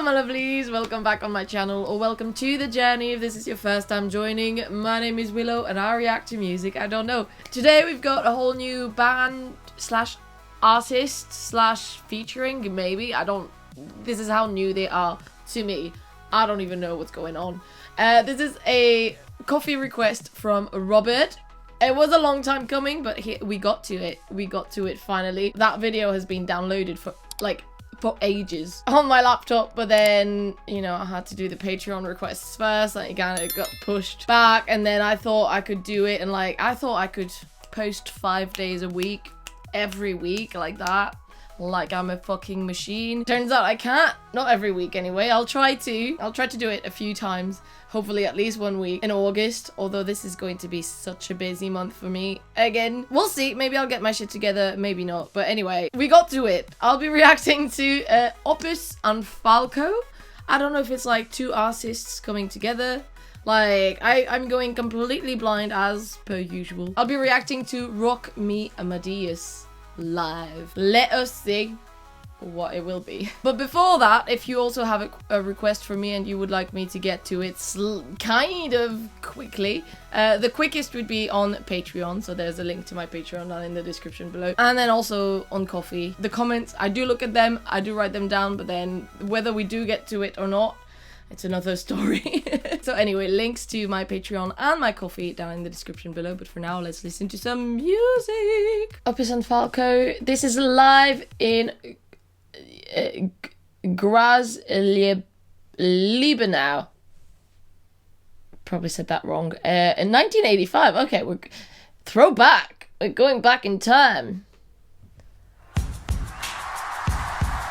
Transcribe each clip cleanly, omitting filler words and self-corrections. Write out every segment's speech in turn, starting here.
my lovelies, welcome back on my channel, or welcome to the journey if this is your first time joining. My name is Willow and I react to music, I don't know. Today we've got a whole new band slash artist slash featuring, maybe, this is how new they are to me. I don't even know what's going on. This is a coffee request from Robert. It was a long time coming, but we got to it finally. That video has been downloaded for ages on my laptop, but then, you know, I had to do the Patreon requests first, like, again, it got pushed back, and then I thought I could do it, and I thought I could post 5 days a week, every week, like that, like I'm a fucking machine. Turns out I can't, not every week anyway. I'll try to do it a few times, hopefully at least 1 week in August, although this is going to be such a busy month for me. Again, we'll see, maybe I'll get my shit together, maybe not, but anyway, we got to it. I'll be reacting to OPUS and FALCO. I don't know if it's like two artists coming together. Like, I'm going completely blind as per usual. I'll be reacting to Rock Me Amadeus live. Let us see what it will be. But before that, if you also have a request from me and you would like me to get to it kind of quickly, the quickest would be on Patreon, so there's a link to my Patreon down in the description below, and then also on Coffee. The comments, I do look at them, I do write them down, but then whether we do get to it or not, it's another story. So anyway, links to my Patreon and my Coffee down in the description below. But for now, let's listen to some music. OPUS and FALCO. This is live in Graz, Liebenau. Probably said that wrong. In 1985. Okay, we're throwback. We're going back in time.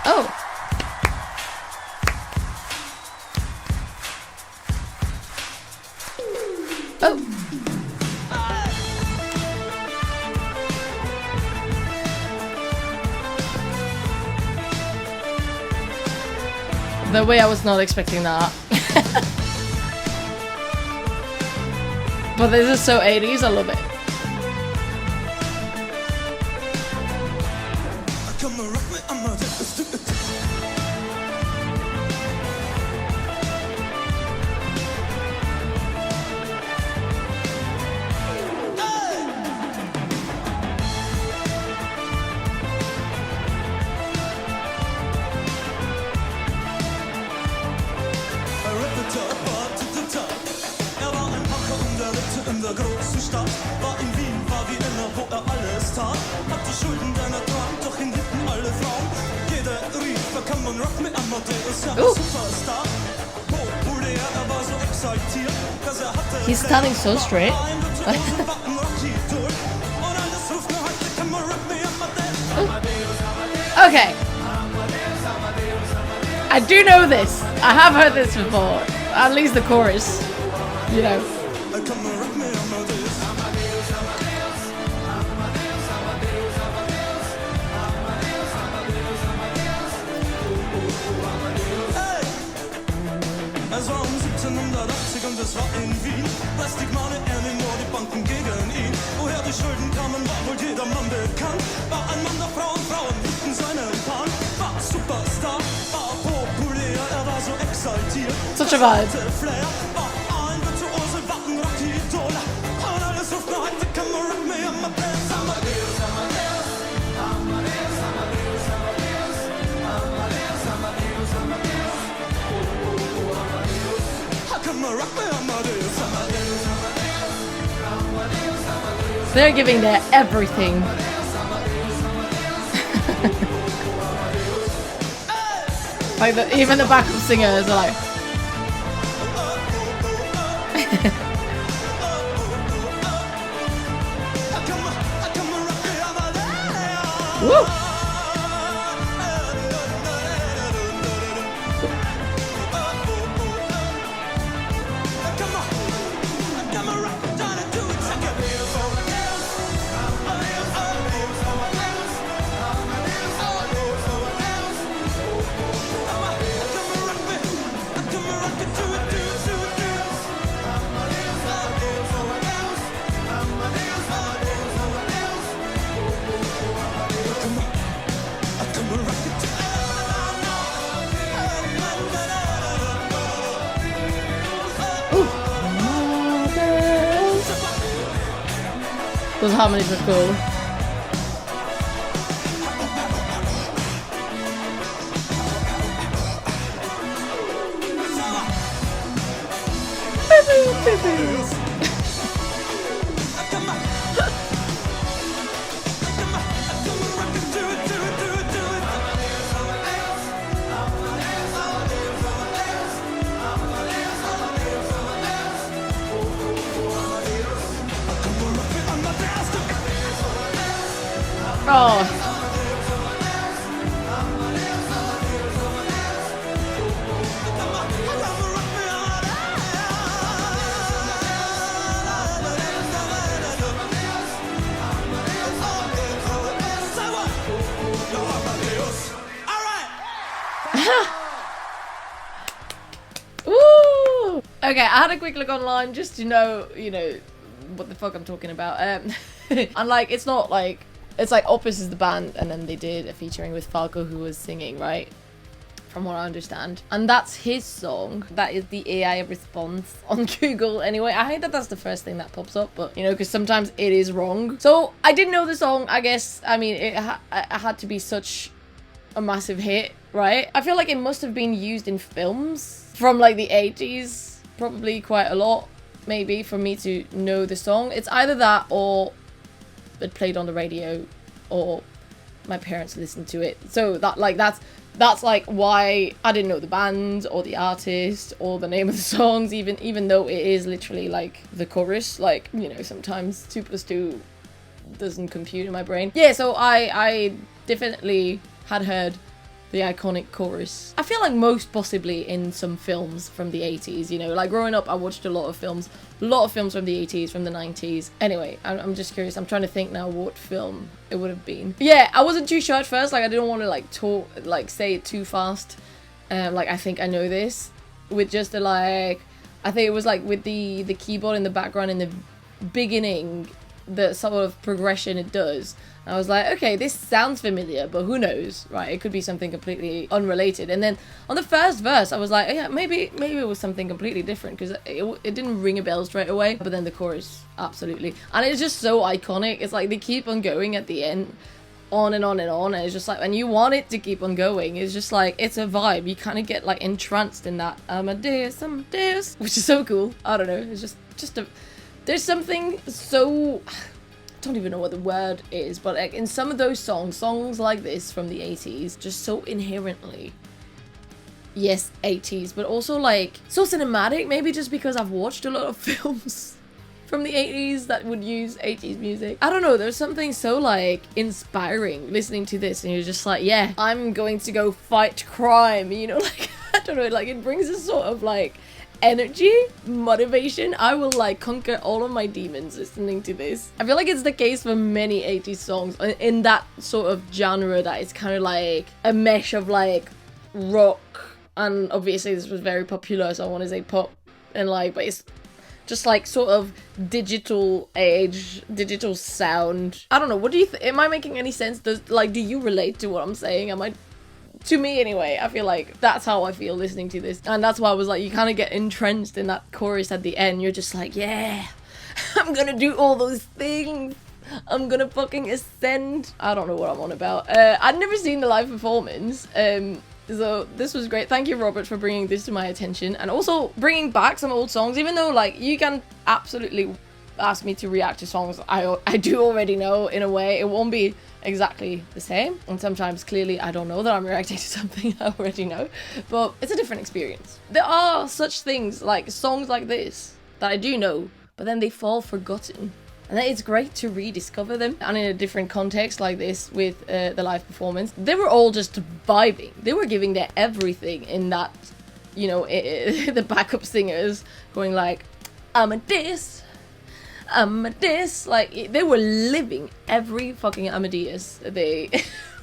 Oh. Oh. The way I was not expecting that. But this is so 80s, I love it. Der großen Stadt war in Wien, war wie immer, wo alles tat. Hat die Schulden deiner Traum, doch ihn liebten alle Frauen. Jeder rief, come on, rock me Amadeus, ja, Superstar. Populär, war so exaltiert, dass hatte. He's standing so straight. Okay. I do know this. I have heard this before. At least the chorus, you know. Es war 1780 und es war in Wien. Plastikmane, er nur die Banken gegen ihn. Woher die Schulden kamen, war wohl jedermann bekannt. War ein Mann der Frauen, Frauen liebten seinen Pan. War Superstar, war populär, er war so exaltiert. Such a vibe. Flair, war ein Virtuose, war ein Rock-Idol. Und alles ruft mir heute, come on, rock me Amadeus, Amadeus, Amadeus. Amadeus, Amadeus, Amadeus. Amadeus, Amadeus, Amadeus. They're giving their everything. Like even the backup singers are like. Woo! Those harmonies were cool. Oh. Woo! Okay, I had a quick look online just to know, you know, what the fuck I'm talking about. And like, it's not like, it's like OPUS is the band, and then they did a featuring with Falco, who was singing, right? From what I understand. And that's his song. That is the AI response on Google. Anyway, I think that that's the first thing that pops up, but you know, because sometimes it is wrong. So I didn't know the song, I guess. I mean, it had to be such a massive hit, right? I feel like it must have been used in films from like the 80s, probably quite a lot, maybe, for me to know the song. It's either that or it played on the radio or my parents listened to it. So that like that's like why I didn't know the band or the artist or the name of the songs, even though it is literally like the chorus. Like, you know, sometimes 2 + 2 doesn't compute in my brain. Yeah, so I definitely had heard the iconic chorus. I feel like most possibly in some films from the 80s, you know, like growing up I watched a lot of films from the 80s, from the 90s. Anyway, I'm just curious, I'm trying to think now what film it would have been. Yeah, I wasn't too sure at first, like I didn't want to say it too fast. Like I think I know this, with just the like, I think it was like with the keyboard in the background in the beginning, the sort of progression it does. I was like, okay, this sounds familiar, but who knows, right? It could be something completely unrelated. And then on the first verse, I was like, oh, yeah, maybe it was something completely different, because it didn't ring a bell straight away. But then the chorus, absolutely. And it's just so iconic. It's like they keep on going at the end, on and on and on. And it's just like, and you want it to keep on going. It's just like, it's a vibe. You kind of get like entranced in that Amadeus, which is so cool. I don't know. It's just there's something so... I don't even know what the word is, but like in some of those songs like this from the 80s, just so inherently, yes, 80s, but also like so cinematic, maybe just because I've watched a lot of films from the 80s that would use 80s music. I don't know, there's something so like inspiring listening to this, and you're just like, yeah, I'm going to go fight crime, you know, like, I don't know, like it brings a sort of like energy, motivation. I will like conquer all of my demons listening to this. I feel like it's the case for many 80s songs in that sort of genre, that it's kind of like a mesh of like rock, and obviously this was very popular, so I want to say pop, and like, but it's just like sort of digital age, digital sound. I don't know, what do you am I making any sense? Do you relate to what I'm saying? To me anyway, I feel like that's how I feel listening to this. And that's why I was like, you kind of get entrenched in that chorus at the end. You're just like, yeah, I'm gonna do all those things. I'm gonna fucking ascend. I don't know what I'm on about. I'd never seen the live performance. So this was great. Thank you, Robert, for bringing this to my attention. And also bringing back some old songs, even though like you can absolutely ask me to react to songs I do already know. In a way, it won't be exactly the same, and sometimes clearly I don't know that I'm reacting to something I already know, but it's a different experience. There are such things like songs like this that I do know, but then they fall forgotten, and then it's great to rediscover them, and in a different context like this with the live performance. They were all just vibing. They were giving their everything in that, you know, the backup singers going like, Amadeus, like they were living every fucking Amadeus they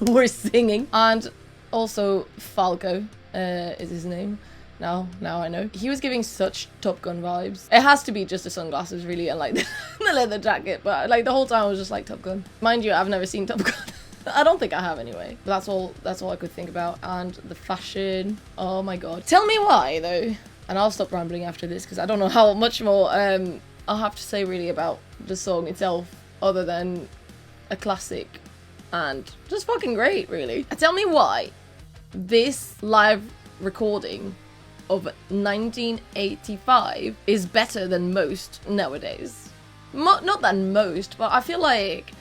were singing. And also Falco is his name. Now I know. He was giving such Top Gun vibes. It has to be just the sunglasses really, and like the leather jacket, but like the whole time I was just like Top Gun. Mind you, I've never seen Top Gun. I don't think I have anyway. But that's all I could think about. And the fashion, oh my god. Tell me why though, and I'll stop rambling after this because I don't know how much more I'll have to say really about the song itself other than a classic and just fucking great, really. Tell me why this live recording of 1985 is better than most nowadays. Not than most, but I feel like,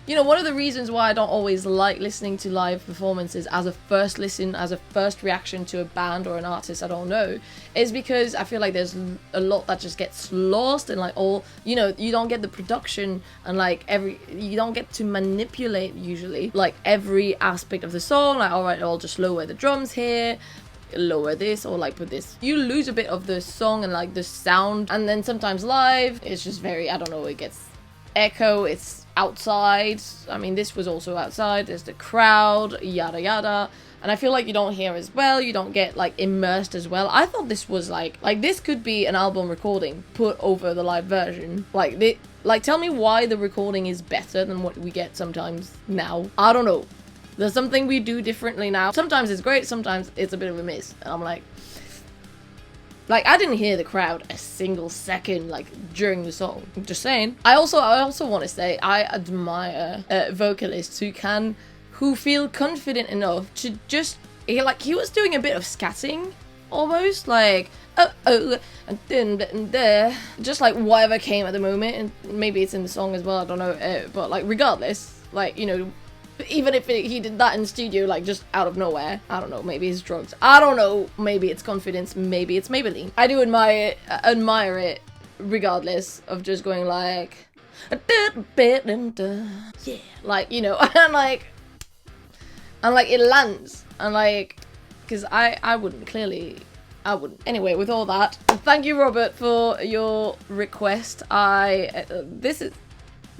you know, one of the reasons why I don't always like listening to live performances as a first listen, as a first reaction to a band or an artist, I don't know, is because I feel like there's a lot that just gets lost and like all, you know, you don't get the production and like you don't get to manipulate usually like every aspect of the song. Like, all right, I'll just lower the drums here, lower this, or like put this. You lose a bit of the song and like the sound, and then sometimes live it's just very, I don't know, it gets echo, it's outside. I mean, this was also outside, there's the crowd, yada yada, and I feel like you don't hear as well, you don't get like immersed as well. I thought this was like this could be an album recording put over the live version. Like tell me why the recording is better than what we get sometimes now. I don't know, there's something we do differently now. Sometimes it's great, sometimes it's a bit of a miss, and I'm like I didn't hear the crowd a single second, like, during the song. I'm just saying. I also want to say, I admire vocalists who feel confident enough to just, he was doing a bit of scatting, almost, like, just like whatever came at the moment, and maybe it's in the song as well, I don't know, but, like, regardless, like, you know, even if he did that in the studio, like, just out of nowhere. I don't know, maybe it's drugs. I don't know, maybe it's confidence, maybe it's Maybelline. I do admire it, regardless of just going like, yeah, like, you know, and like it lands, and like, because I wouldn't. Anyway, with all that, thank you, Robert, for your request.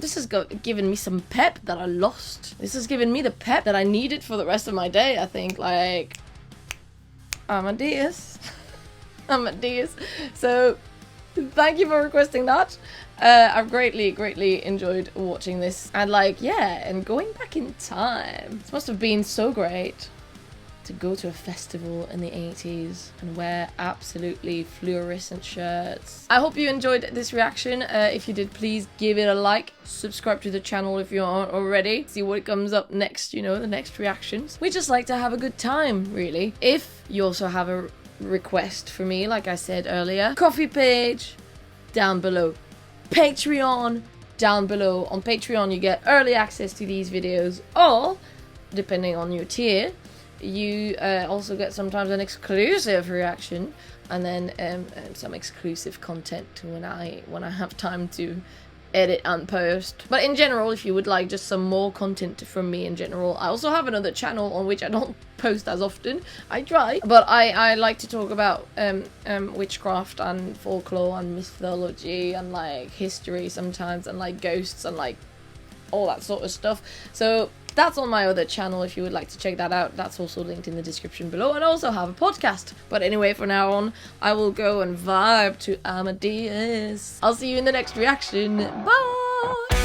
This has given me some pep that I lost. This has given me the pep that I needed for the rest of my day, I think. Like, Amadeus. Amadeus. So, thank you for requesting that. I've greatly enjoyed watching this. And like, yeah, and going back in time. This must have been so great to go to a festival in the 80s and wear absolutely fluorescent shirts. I hope you enjoyed this reaction. If you did, please give it a like, subscribe to the channel if you aren't already, see what comes up next, you know, the next reactions. We just like to have a good time, really. If you also have a request for me, like I said earlier, Coffee page down below, Patreon down below. On Patreon you get early access to these videos, or depending on your tier, you also get sometimes an exclusive reaction, and then some exclusive content when I have time to edit and post. But in general, if you would like just some more content from me in general, I also have another channel on which I don't post as often. I try, but I like to talk about witchcraft and folklore and mythology and like history sometimes, and like ghosts and like all that sort of stuff. So that's on my other channel if you would like to check that out. That's also linked in the description below, and I also have a podcast. But anyway, from now on, I will go and vibe to Amadeus. I'll see you in the next reaction. Bye!